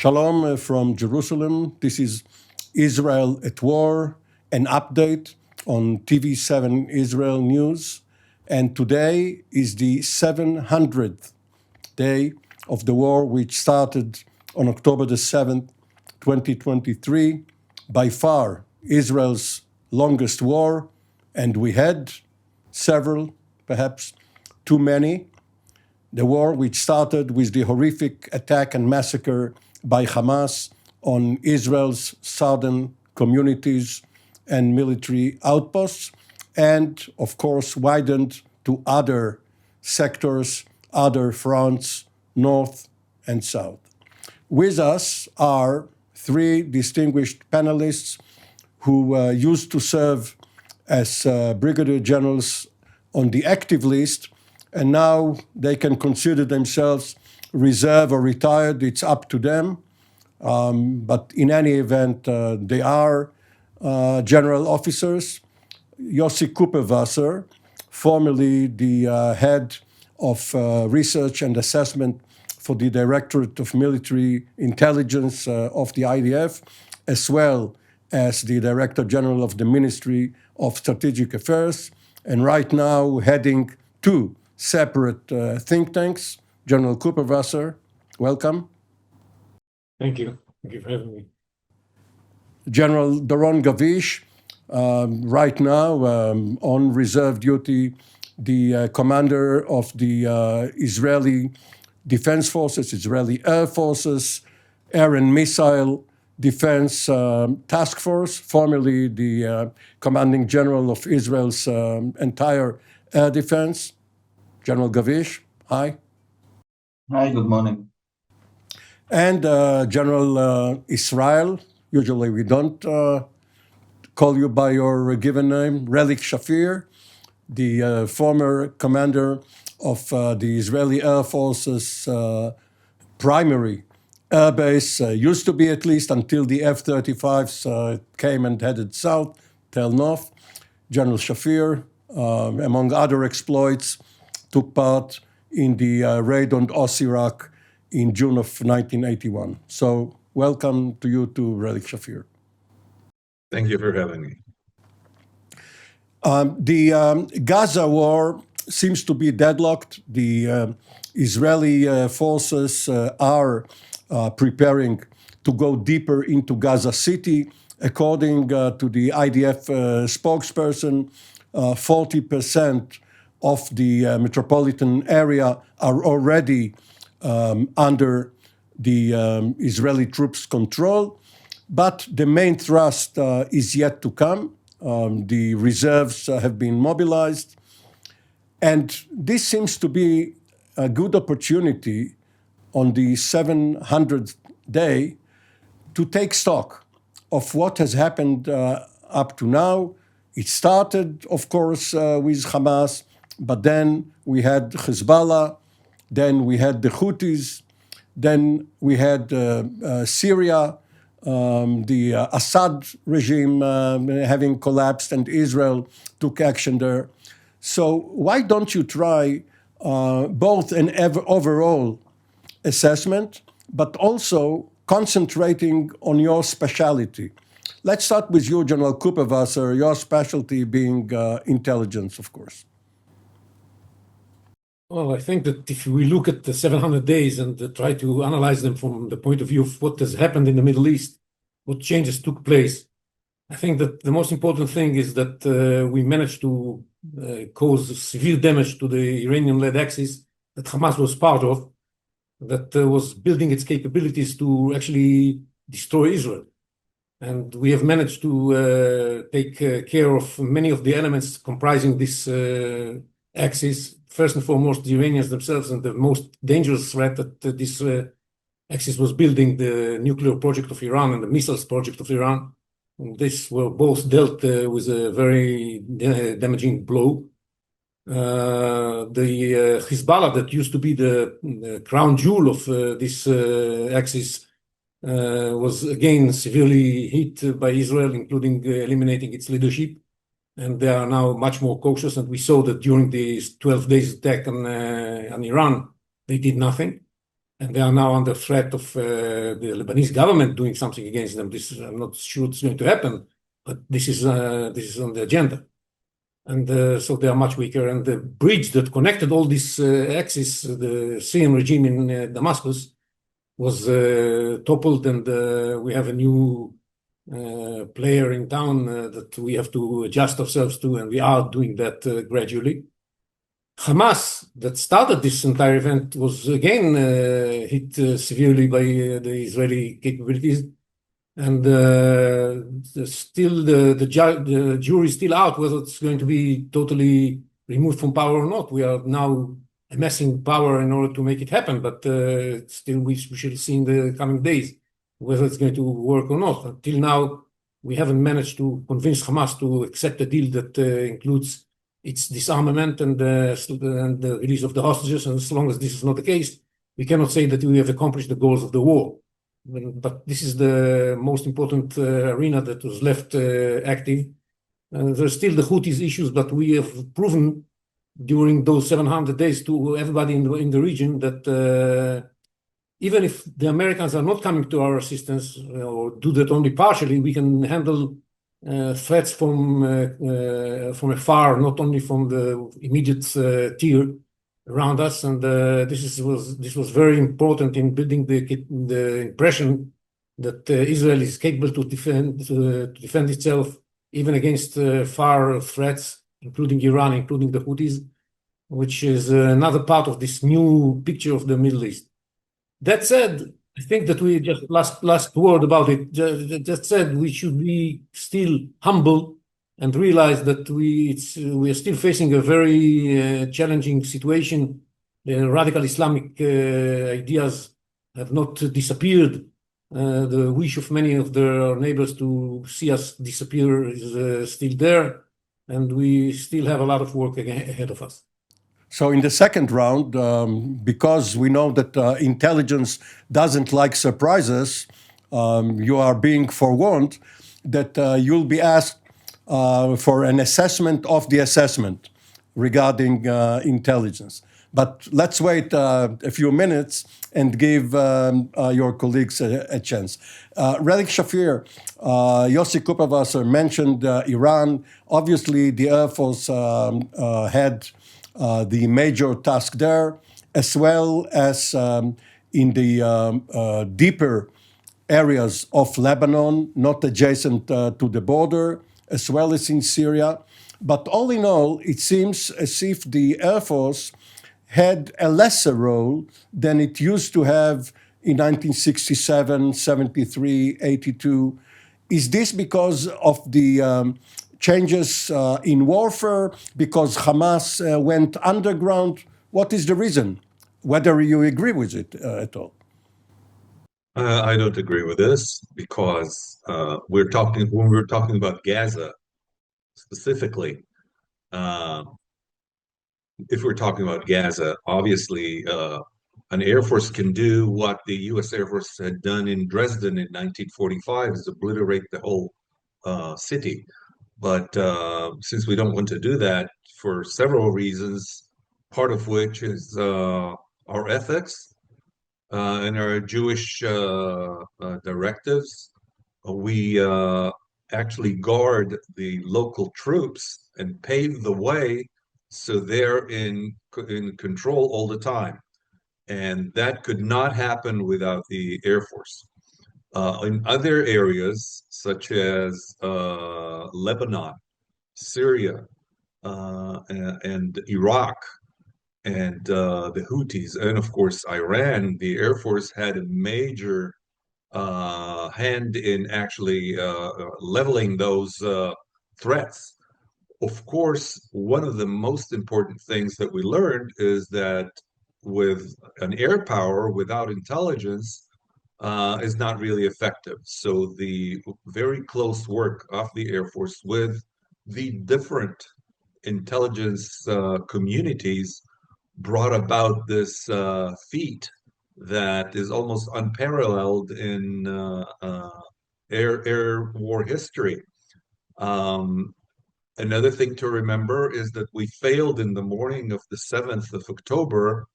Shalom from Jerusalem. This is Israel at War, an update on TV7 Israel news. And today is the 700th day of the war, which started on October the 7th, 2023. By far, Israel's longest war, and we had several, perhaps too many. The war which started with the horrific attack and massacre by Hamas on Israel's southern communities and military outposts, and of course widened to other sectors, other fronts, north and south. With us are three distinguished panelists who used to serve as brigadier generals on the active list, and now they can consider themselves reserve or retired. It's up to them. But in any event, they are general officers. Yossi Kuperwasser, formerly the head of research and assessment for the Directorate of Military Intelligence of the IDF, as well as the Director General of the Ministry of Strategic Affairs, and right now heading two separate think tanks. General Kuperwasser, welcome. Thank you. Thank you for having me. General Doron Gavish, right now on reserve duty, the commander of the Israeli Defense Forces, Israeli Air Forces, Air and Missile Defense Task Force, formerly the commanding general of Israel's entire air defense. General Gavish, hi. Hi, good morning. And General Israel, usually we don't call you by your given name, Relic Shafir, the former commander of the Israeli Air Force's primary air base, used to be at least until the F-35s came and headed south, Tel Nof. General Shafir, among other exploits, took part in the raid on Osirak in June of 1981. So welcome to you too, Relic Shafir. Thank you for having me. The Gaza war seems to be deadlocked. The Israeli forces are preparing to go deeper into Gaza City. According to the IDF spokesperson, 40% of the metropolitan area are already under the Israeli troops' control. But the main thrust is yet to come. The reserves have been mobilized. And this seems to be a good opportunity on the 700th day to take stock of what has happened up to now. It started, of course, with Hamas, but then we had Hezbollah, then we had the Houthis, then we had Syria, the Assad regime having collapsed, and Israel took action there. So why don't you try both an overall assessment, but also concentrating on your specialty? Let's start with you, General Kuperwasser, your specialty being intelligence, of course. Well, I think that if we look at the 700 days and try to analyze them from the point of view of what has happened in the Middle East, what changes took place, I think that the most important thing is that we managed to cause severe damage to the Iranian-led Axis that Hamas was part of, that was building its capabilities to actually destroy Israel. And we have managed to take care of many of the elements comprising this axis. First and foremost, the Iranians themselves, and the most dangerous threat that this axis was building, the nuclear project of Iran and the missiles project of Iran. And this were both dealt with a very damaging blow. The Hezbollah, that used to be the crown jewel of this axis, was again severely hit by Israel, including eliminating its leadership. And they are now much more cautious. And we saw that during these 12 days attack on Iran, they did nothing. and they are now under threat of the Lebanese government doing something against them. I'm not sure it's going to happen, but this is on the agenda. And so they are much weaker. And the bridge that connected all these axes, the Syrian regime in Damascus, was toppled, and we have a new player in town that we have to adjust ourselves to, and we are doing that gradually. Hamas, that started this entire event, was again hit severely by the Israeli capabilities. And still, the jury is still out whether it's going to be totally removed from power or not. We are now amassing power in order to make it happen, but still, we shall see in the coming days whether it's going to work or not. Until now, we haven't managed to convince Hamas to accept a deal that includes its disarmament and the release of the hostages. And as long as this is not the case, we cannot say that we have accomplished the goals of the war. But this is the most important arena that was left active. There's still the Houthis issues, but we have proven during those 700 days to everybody in the region that even if the Americans are not coming to our assistance or do that only partially, we can handle threats from afar, not only from the immediate tier around us, and this was very important in building the impression that Israel is capable to defend itself even against far threats, including Iran, including the Houthis, which is another part of this new picture of the Middle East. That said, I think that we just last word about it. Just said we should be still humble and realize that we are still facing a very challenging situation. The radical Islamic ideas have not disappeared. The wish of many of their neighbors to see us disappear is still there, and we still have a lot of work ahead of us. So in the second round, because we know that intelligence doesn't like surprises, you are being forewarned that you'll be asked for an assessment of the assessment regarding intelligence. But let's wait a few minutes and give your colleagues a chance. Relik Shafir, Yossi Kupperwasser mentioned Iran. Obviously, the Air Force had the major task there, as well as in the deeper areas of Lebanon, not adjacent to the border, as well as in Syria. But all in all, it seems as if the Air Force had a lesser role than it used to have in 1967, 73, 82. Is this because of the changes in warfare, because Hamas went underground? What is the reason? Whether you agree with it at all? I don't agree with this because when we're talking about Gaza specifically, if we're talking about Gaza, obviously an Air Force can do what the U.S. Air Force had done in Dresden in 1945, is obliterate the whole city. But since we don't want to do that for several reasons, part of which is our ethics and our Jewish directives, we actually guard the local troops and pave the way so they're in control all the time. And that could not happen without the Air Force. In other areas, such as Lebanon, Syria, and Iraq, and the Houthis, and of course Iran, the Air Force had a major hand in actually leveling those threats. Of course, one of the most important things that we learned is that with an air power without intelligence is not really effective. So the very close work of the Air Force with the different intelligence communities brought about this feat that is almost unparalleled in air war history. Another thing to remember is that we failed in the morning of the 7th of October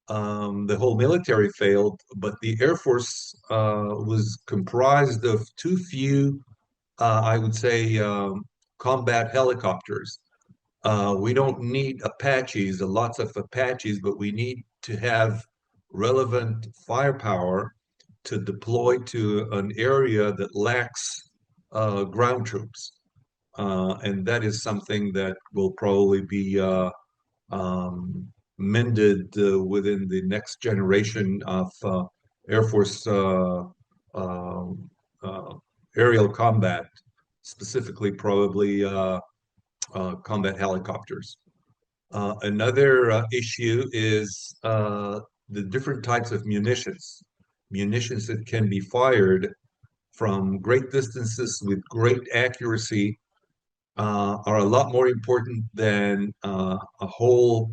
the whole military failed, but the Air Force was comprised of too few, I would say, combat helicopters. We don't need Apaches, lots of Apaches, but we need to have relevant firepower to deploy to an area that lacks ground troops. And that is something that will probably be mended within the next generation of Air Force aerial combat, specifically probably combat helicopters. Another issue is the different types of munitions. Munitions that can be fired from great distances with great accuracy are a lot more important than a whole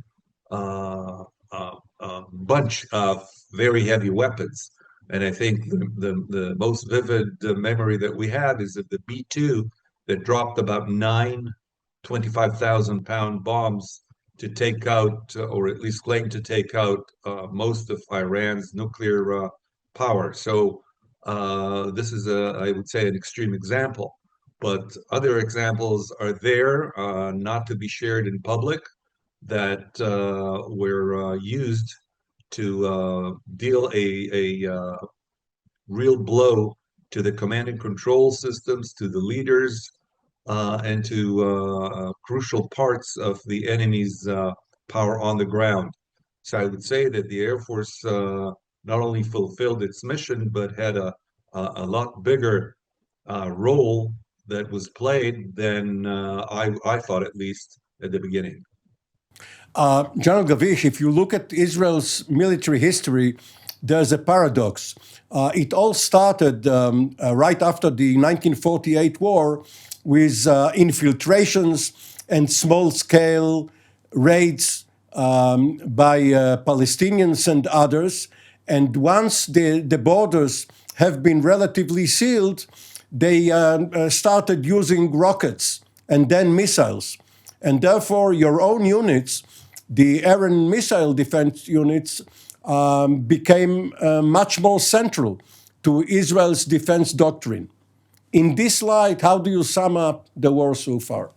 bunch of very heavy weapons. And I think the most vivid memory that we have is of the B-2 that dropped about 25,000-pound bombs to take out, or at least claim to take out, most of Iran's nuclear power. So this is, I would say, an extreme example. But other examples are there, not to be shared in public, that were used to deal a real blow to the command and control systems, to the leaders, and to crucial parts of the enemy's power on the ground. So I would say that the Air Force not only fulfilled its mission, but had a lot bigger role that was played than I thought, at least at the beginning. General Gavish, if you look at Israel's military history, there's a paradox. It all started right after the 1948 war with infiltrations and small-scale raids by Palestinians and others. And once the borders have been relatively sealed, they started using rockets and then missiles. And therefore, your own units, the air and missile defense units, became much more central to Israel's defense doctrine. In this light, how do you sum up the war so far?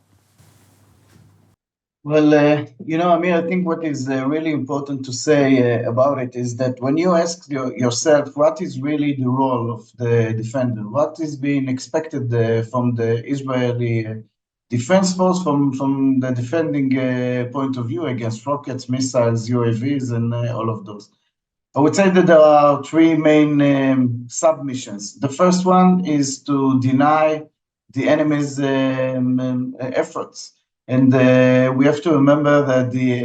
Well, Amir, I think what is really important to say about it is that when you ask yourself what is really the role of the defender, what is being expected from the Israeli Defense Force, from the defending point of view against rockets, missiles, UAVs, and all of those. I would say that there are three main submissions. The first one is to deny the enemy's efforts. And we have to remember that the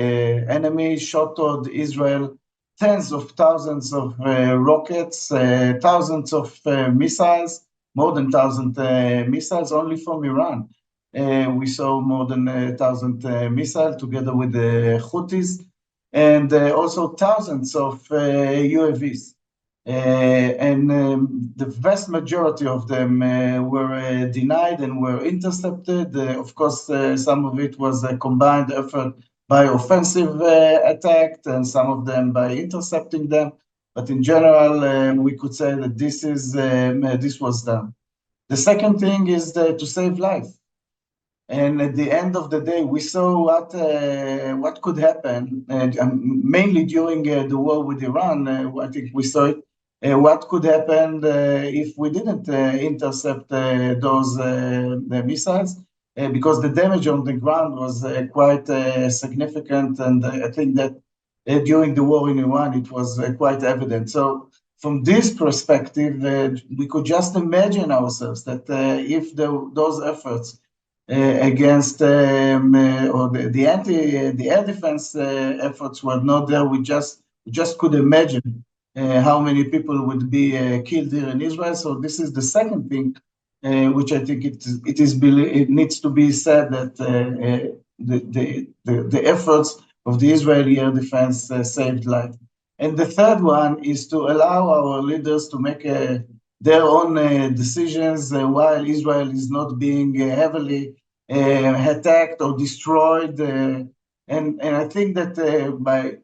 enemy shot toward Israel tens of thousands of rockets, thousands of missiles, more than 1,000 missiles only from Iran. We saw more than 1,000 missiles together with the Houthis, and also thousands of UAVs. The vast majority of them were denied and were intercepted. Of course, some of it was a combined effort by offensive attack, and some of them by intercepting them. But in general, we could say that this was done. The second thing is to save life. And at the end of the day, we saw what could happen, mainly during the war with Iran. I think we saw it. What could happen if we didn't intercept those missiles, because the damage on the ground was quite significant, and I think that during the war in Iran, it was quite evident. So from this perspective, we could just imagine ourselves that if those efforts against or the air defense efforts were not there, we just could imagine how many people would be killed here in Israel. So this is the second thing, which I think it needs to be said, that the efforts of the Israeli air defense saved life. And the third one is to allow our leaders to make their own decisions while Israel is not being heavily attacked or destroyed. And I think that by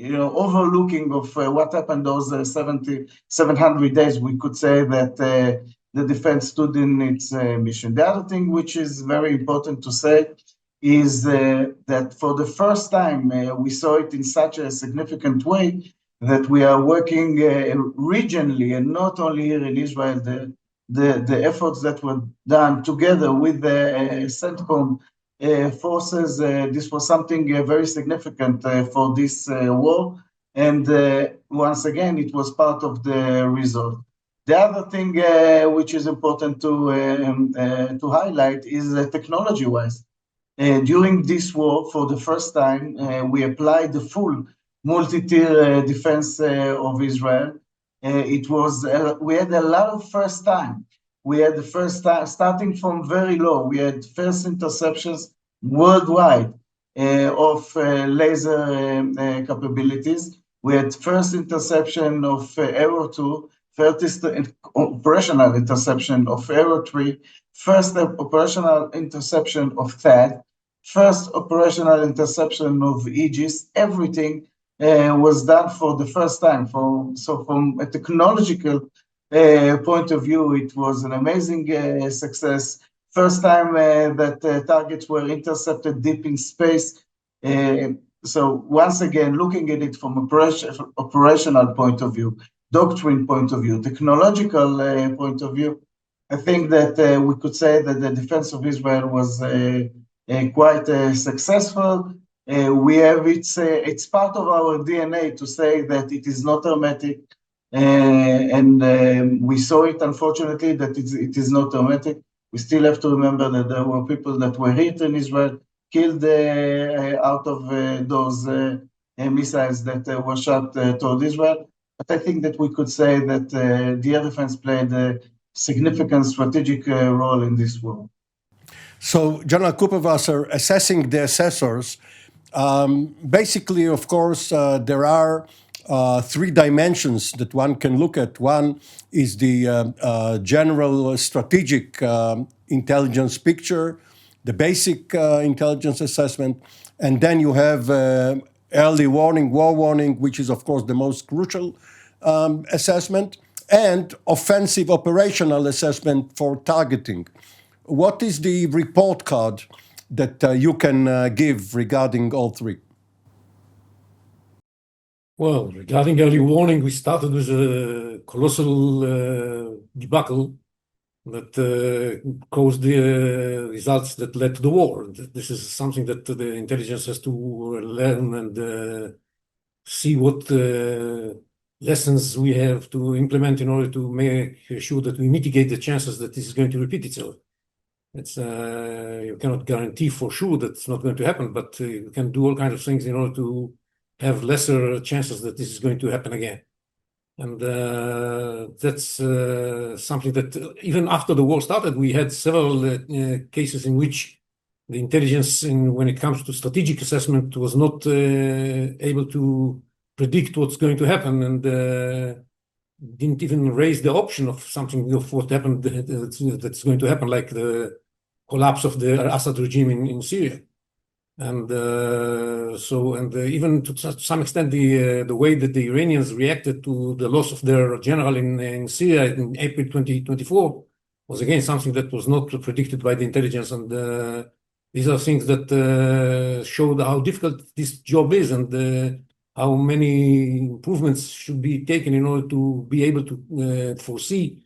overlooking of what happened those 700 days, we could say that the defense stood in its mission. The other thing which is very important to say is that for the first time, we saw it in such a significant way that we are working regionally and not only here in Israel. The efforts that were done together with the CENTCOM forces, this was something very significant for this war. And once again, it was part of the result. The other thing which is important to highlight is technology-wise. During this war, for the first time, we applied the full multi-tier defense of Israel. We had a lot of first time. We had the first time, starting from very low, we had first interceptions worldwide of laser capabilities. We had first interception of Arrow 2, first operational interception of Arrow 3, first operational interception of THAAD, first operational interception of Aegis. Everything was done for the first time. So from a technological point of view, it was an amazing success. First time that targets were intercepted deep in space. So once again, looking at it from operational point of view, doctrine point of view, technological point of view, I think that we could say that the defense of Israel was quite successful. It's part of our DNA to say that it is not hermetic, and we saw it, unfortunately, that it is not hermetic. We still have to remember that there were people that were hit in Israel, killed out of those missiles that were shot toward Israel. But I think that we could say that the air defense played a significant strategic role in this war. So, General Kupperwasser, assessing the assessors, basically, of course, there are three dimensions that one can look at. One is the general strategic intelligence picture, the basic intelligence assessment, and then you have early warning, war warning, which is, of course, the most crucial assessment, and offensive operational assessment for targeting. What is the report card that you can give regarding all three? Well, regarding early warning, we started with a colossal debacle that caused the results that led to the war. This is something that the intelligence has to learn and see what lessons we have to implement in order to make sure that we mitigate the chances that this is going to repeat itself. You cannot guarantee for sure that it's not going to happen, but you can do all kinds of things in order to have lesser chances that this is going to happen again. And that's something that even after the war started, we had several cases in which the intelligence, when it comes to strategic assessment, was not able to predict what's going to happen, and didn't even raise the option of something of what happened that's going to happen, like the collapse of the Assad regime in Syria. And even to some extent, the way that the Iranians reacted to the loss of their general in Syria in April 2024 was again something that was not predicted by the intelligence. And these are things that showed how difficult this job is, and how many improvements should be taken in order to be able to foresee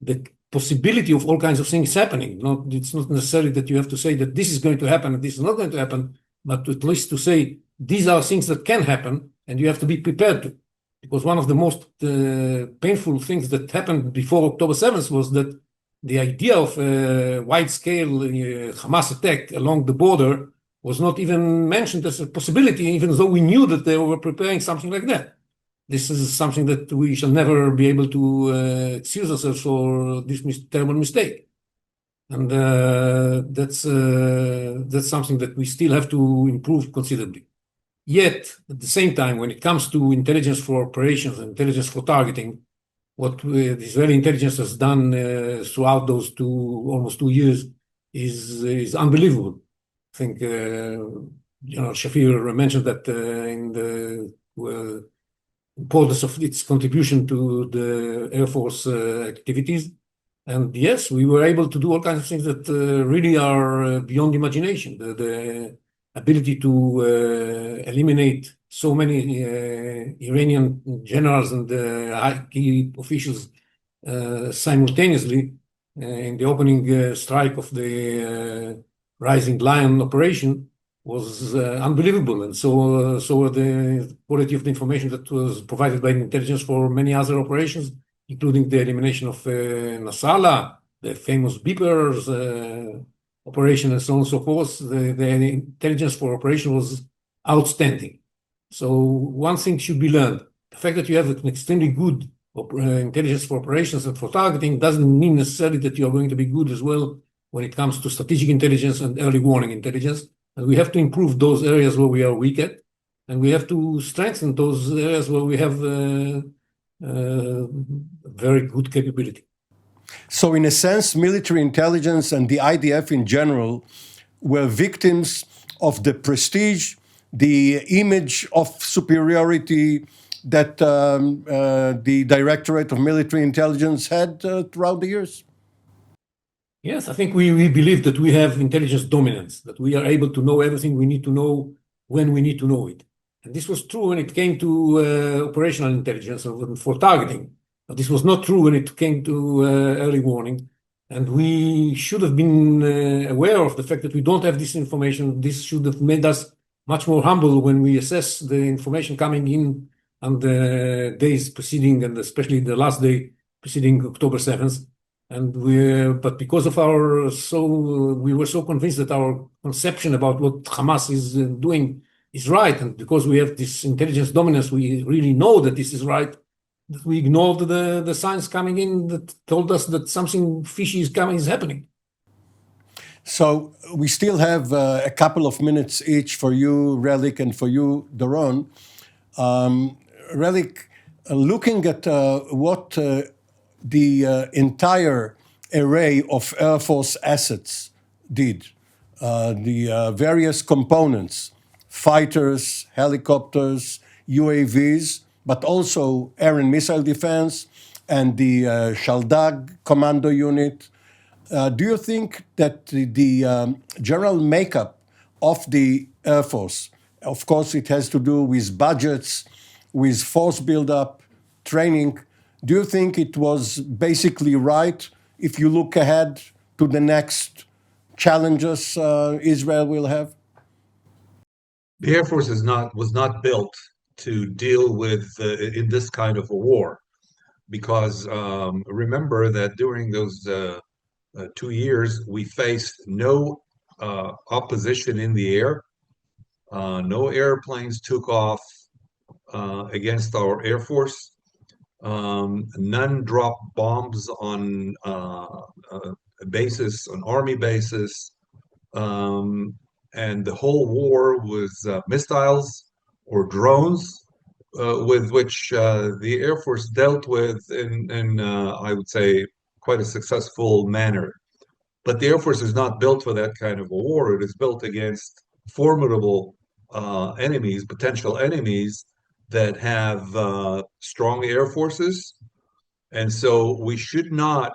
the possibility of all kinds of things happening. It's not necessarily that you have to say that this is going to happen and this is not going to happen, but at least to say these are things that can happen and you have to be prepared to. Because one of the most painful things that happened before October 7th was that the idea of a wide-scale Hamas attack along the border was not even mentioned as a possibility, even though we knew that they were preparing something like that. This is something that we shall never be able to excuse ourselves for this terrible mistake. And that's something that we still have to improve considerably. Yet, at the same time, when it comes to intelligence for operations and intelligence for targeting, what the Israeli intelligence has done throughout those almost 2 years is unbelievable. I think General Shafir mentioned that importance of its contribution to the Air Force activities. And yes, we were able to do all kinds of things that really are beyond imagination. The ability to eliminate so many Iranian generals and high key officials simultaneously in the opening strike of the Rising Lion operation was unbelievable. And so the quality of the information that was provided by intelligence for many other operations, including the elimination of Nasrallah, the famous beepers operation, and so on and so forth. The intelligence for operation was outstanding. So one thing should be learned. The fact that you have an extremely good intelligence for operations and for targeting doesn't mean necessarily that you are going to be good as well when it comes to strategic intelligence and early warning intelligence. And we have to improve those areas where we are weak at, and we have to strengthen those areas where we have very good capability. So in a sense, military intelligence and the IDF in general were victims of the prestige, the image of superiority that the Directorate of Military Intelligence had throughout the years. Yes, I think we believe that we have intelligence dominance, that we are able to know everything we need to know when we need to know it. And this was true when it came to operational intelligence for targeting. But this was not true when it came to early warning. And we should have been aware of the fact that we don't have this information. This should have made us much more humble when we assess the information coming in on the days preceding, and especially the last day preceding October 7th. But because of we were so convinced that our conception about what Hamas is doing is right, and because we have this intelligence dominance, we really know that this is right, that we ignored the signs coming in that told us that something fishy is happening. So we still have a couple of minutes each for you, Relic, and for you, Doron. Relic, looking at what the entire array of Air Force assets did, the various components, fighters, helicopters, UAVs, but also air and missile defense, and the Shaldag commando unit. Do you think that the general makeup of the Air Force, of course it has to do with budgets, with force buildup, training, do you think it was basically right if you look ahead to the next challenges Israel will have? The Air Force was not built to deal with in this kind of a war, because remember that during those 2 years we faced no opposition in the air, no airplanes took off against our Air Force, none dropped bombs on bases, on army bases. And the whole war was missiles or drones with which the Air Force dealt with in I would say, quite a successful manner. But the Air Force is not built for that kind of a war. It is built against formidable enemies, potential enemies that have strong air forces. And so we should not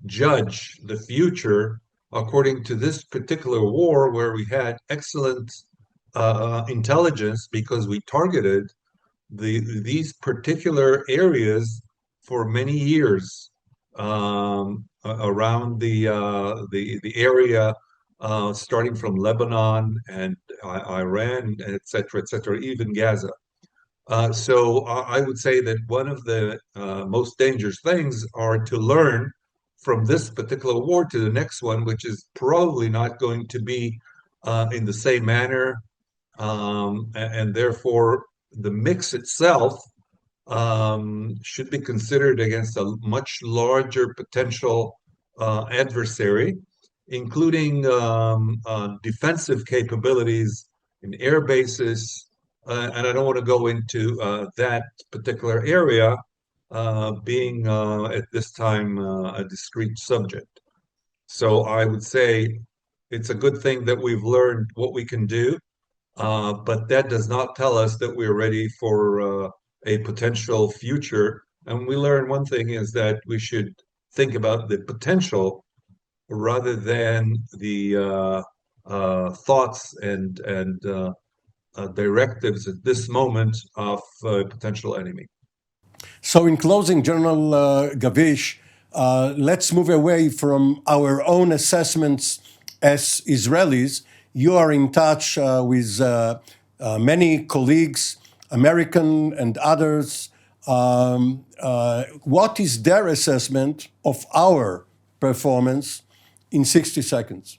judge the future according to this particular war, where we had excellent intelligence because we targeted these particular areas for many years around the area, starting from Lebanon and Iran, et cetera, even Gaza. So I would say that one of the most dangerous things are to learn from this particular war to the next one, which is probably not going to be in the same manner. And therefore, the mix itself should be considered against a much larger potential adversary, including defensive capabilities in air bases. And I don't want to go into that particular area being at this time a discrete subject. So I would say it's a good thing that we've learned what we can do. but that does not tell us that we're ready for a potential future. And we learn one thing is that we should think about the potential rather than the thoughts and directives at this moment of a potential enemy. So in closing, General Gavish, let's move away from our own assessments as Israelis. You are in touch with many colleagues, American and others. What is their assessment of our performance in 60 seconds?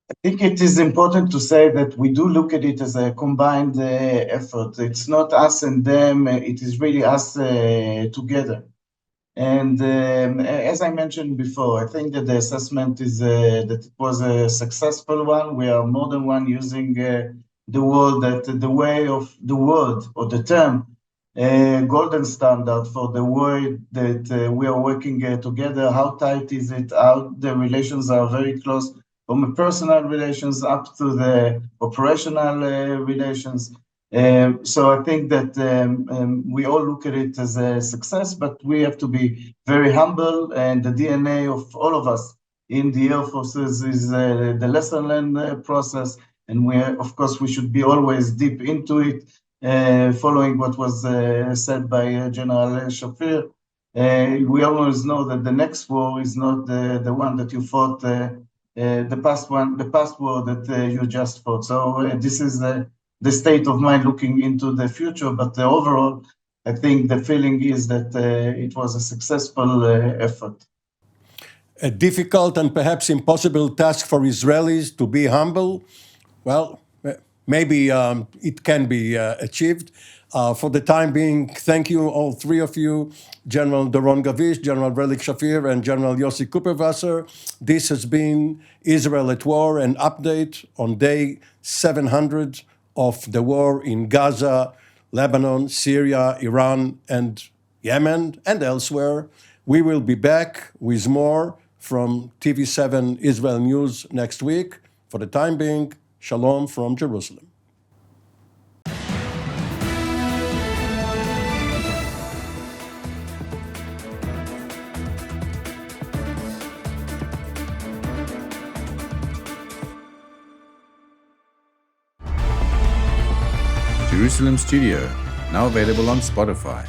I think it is important to say that we do look at it as a combined effort. It's not us and them, it is really us together. And as I mentioned before, I think that the assessment is that it was a successful one. We are more than one using the word that the way of the word or the term golden standard for the way that we are working together. How tight is it? How the relations are very close, from personal relations up to the operational relations. So I think that we all look at it as a success, but we have to be very humble, and the DNA of all of us in the Air Forces is the lesson learned process, and of course, we should be always deep into it, following what was said by General Shafir. We always know that the next war is not the one that you fought, the past war that you just fought. So this is the state of mind looking into the future, but overall, I think the feeling is that it was a successful effort. A difficult and perhaps impossible task for Israelis to be humble. Well, maybe it can be achieved. For the time being, thank you, all three of you, General Doron Gavish, General Relik Shafir, and General Yossi Kuperwasser. This has been Israel at War, an update on day 700 of the war in Gaza, Lebanon, Syria, Iran, and Yemen, and elsewhere. We will be back with more from TV7 Israel News next week. For the time being, Shalom from Jerusalem. Jerusalem Studio, now available on Spotify.